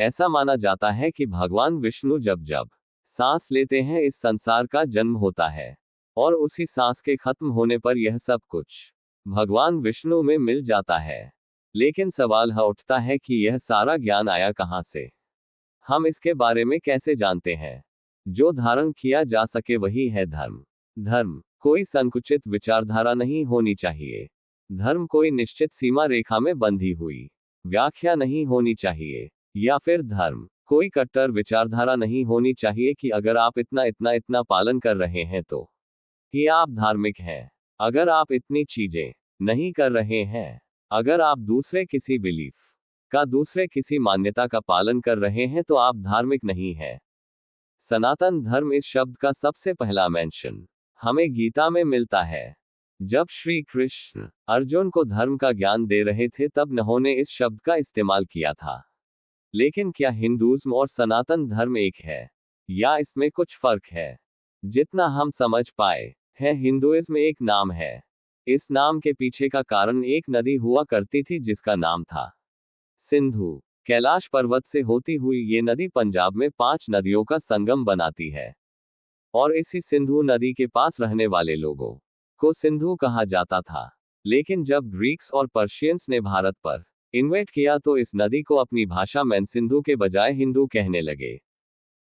ऐसा माना जाता है कि भगवान विष्णु जब जब सांस लेते हैं इस संसार का जन्म होता है, और उसी सांस के खत्म होने पर यह सब कुछ भगवान विष्णु में मिल जाता है। लेकिन सवाल उठता है कि यह सारा ज्ञान आया कहां से? हम इसके बारे में कैसे जानते हैं? जो धारण किया जा सके वही है धर्म। धर्म कोई संकुचित विचारधारा नहीं होनी चाहिए। धर्म कोई निश्चित सीमा रेखा में बंधी हुई व्याख्या नहीं होनी चाहिए, या फिर धर्म कोई कट्टर विचारधारा नहीं होनी चाहिए कि अगर आप इतना इतना इतना पालन कर रहे हैं तो कि आप धार्मिक हैं। अगर आप इतनी चीजें नहीं कर रहे हैं, अगर आप दूसरे किसी बिलीफ का, दूसरे किसी मान्यता का पालन कर रहे हैं तो आप धार्मिक नहीं हैं। सनातन धर्म इस शब्द का सबसे पहला मेंशन हमें गीता में मिलता है। जब श्री कृष्ण अर्जुन को धर्म का ज्ञान दे रहे थे तब उन्होंने इस शब्द का इस्तेमाल किया था। लेकिन क्या हिंदुइज्म और सनातन धर्म एक है, या इसमें कुछ फर्क है? जितना हम समझ पाए हैं, हिंदुइज्म एक नाम है। इस नाम के पीछे का कारण एक नदी हुआ करती थी जिसका नाम था सिंधु। कैलाश पर्वत से होती हुई ये नदी पंजाब में 5 नदियों का संगम बनाती है, और इसी सिंधु नदी के पास रहने वाले लोगों को सिंधु कहा जाता था। लेकिन जब ग्रीक्स और पर्शियंस ने भारत पर इन्वेट किया तो इस नदी को अपनी भाषा में सिंधु के बजाय हिंदू कहने लगे।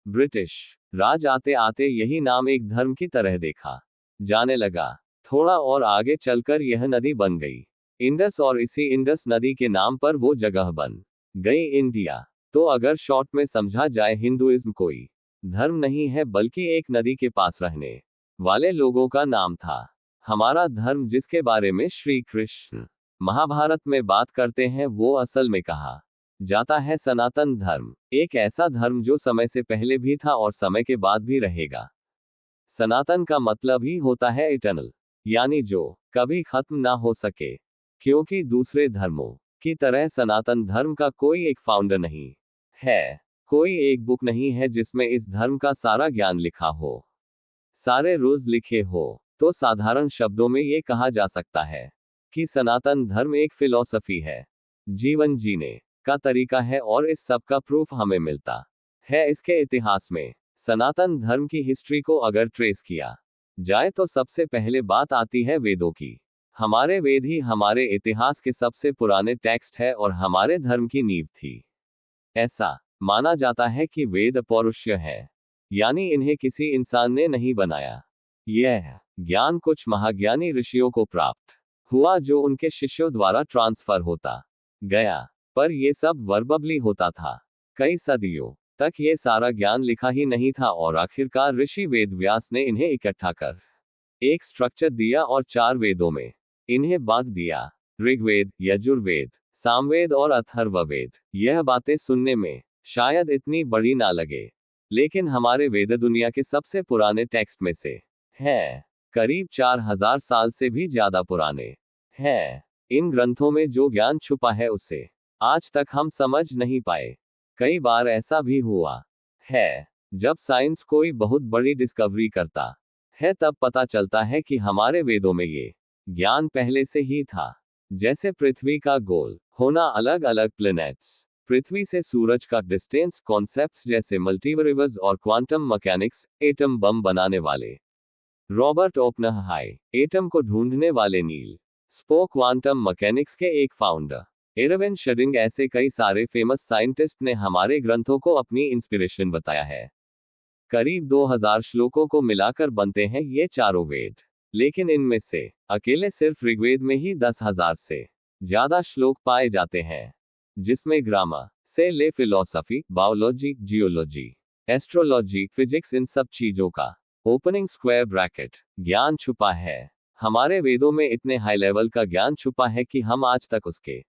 ब्रिटिश राज आते आते यही नाम एक धर्म की तरह देखा जाने लगा। थोड़ा और आगे चलकर यह नदी बन गई इंडस, और इसी इंडस नदी के नाम पर वो जगह बन गई इंडिया। तो अगर शॉर्ट में समझा जाए, हिंदुइज्म कोई धर्म नहीं है बल्कि एक नदी के पास रहने वाले लोगों का नाम था। हमारा धर्म जिसके बारे में श्री कृष्ण महाभारत में बात करते हैं वो असल में कहा जाता है सनातन धर्म। एक ऐसा धर्म जो समय से पहले भी था और समय के बाद भी रहेगा। सनातन का मतलब ही होता है इटर्नल, यानी जो कभी खत्म ना हो सके। क्योंकि दूसरे धर्मों की तरह सनातन धर्म का कोई एक फाउंडर नहीं है, कोई एक बुक नहीं है जिसमें इस धर्म का सारा ज्ञान लिखा हो, सारे रूल्स लिखे हो। तो साधारण शब्दों में ये कहा जा सकता है कि सनातन धर्म एक फिलॉसफी है, जीवन जीने का तरीका है, और इस सब का प्रूफ हमें मिलता है इसके इतिहास में। सनातन धर्म की हिस्ट्री को अगर ट्रेस किया जाए तो सबसे पहले बात आती है वेदों की। हमारे वेद ही हमारे इतिहास के सबसे पुराने टेक्स्ट है और हमारे धर्म की नींव थी। ऐसा माना जाता है कि वेद अपौरुषीय है, यानी इन्हें किसी इंसान ने नहीं बनाया। यह ज्ञान कुछ महाज्ञानी ऋषियों को प्राप्त हुआ जो उनके शिष्यों द्वारा ट्रांसफर होता गया, पर यह सब वर्बली होता था। कई सदियों तक ये सारा ज्ञान लिखा ही नहीं था, और आखिरकार ऋषि वेद व्यास ने इन्हें इकट्ठा कर एक स्ट्रक्चर दिया और 4 वेदों में इन्हें बांट दिया, ऋग्वेद, यजुर्वेद, सामवेद और अथर्ववेद। यह बातें सुनने में शायद इतनी बड़ी ना लगे, लेकिन हमारे वेद दुनिया के सबसे पुराने टेक्स्ट में से हैं, करीब 4000 साल से भी ज्यादा पुराने हैं। इन ग्रंथों में जो ज्ञान छुपा है उसे आज तक हम समझ नहीं पाए। कई बार ऐसा भी हुआ है जब साइंस कोई बहुत बड़ी डिस्कवरी करता है तब पता चलता है कि हमारे वेदों में ये ज्ञान पहले से ही था। जैसे पृथ्वी का गोल होना, अलग अलग प्लैनेट्स, पृथ्वी से सूरज का डिस्टेंस, कॉन्सेप्ट्स जैसे मल्टीवर्स और क्वांटम मैकेनिक्स, एटम बम बनाने वाले रॉबर्ट ओपनहाइमर, एटम को ढूंढने वाले नील स्पोक, क्वांटम मैकेनिक्स के एक फाउंडर एरविन श्रोडिंगर, ऐसे कई सारे फेमस साइंटिस्ट ने हमारे ग्रंथों को अपनी इंस्पिरेशन बताया है। करीब 2000 श्लोकों को मिलाकर बनते हैं ये चारों वेद, लेकिन इनमें से अकेले सिर्फ ऋग्वेद में ही 10,000 से ज्यादा श्लोक पाए जाते हैं, जिसमें ग्रामर से ले philosophy, biology, geology, astrology, physics, इन सब चीजों का ओपनिंग स्क्वायर ब्रैकेट ज्ञान छुपा है। हमारे वेदों में इतने हाई लेवल का ज्ञान छुपा है कि हम आज तक उसके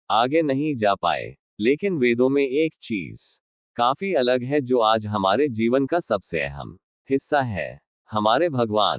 आगे नहीं जा पाए। लेकिन वेदों में एक चीज काफी अलग है जो आज हमारे जीवन का सबसे अहम हिस्सा है, हमारे भगवान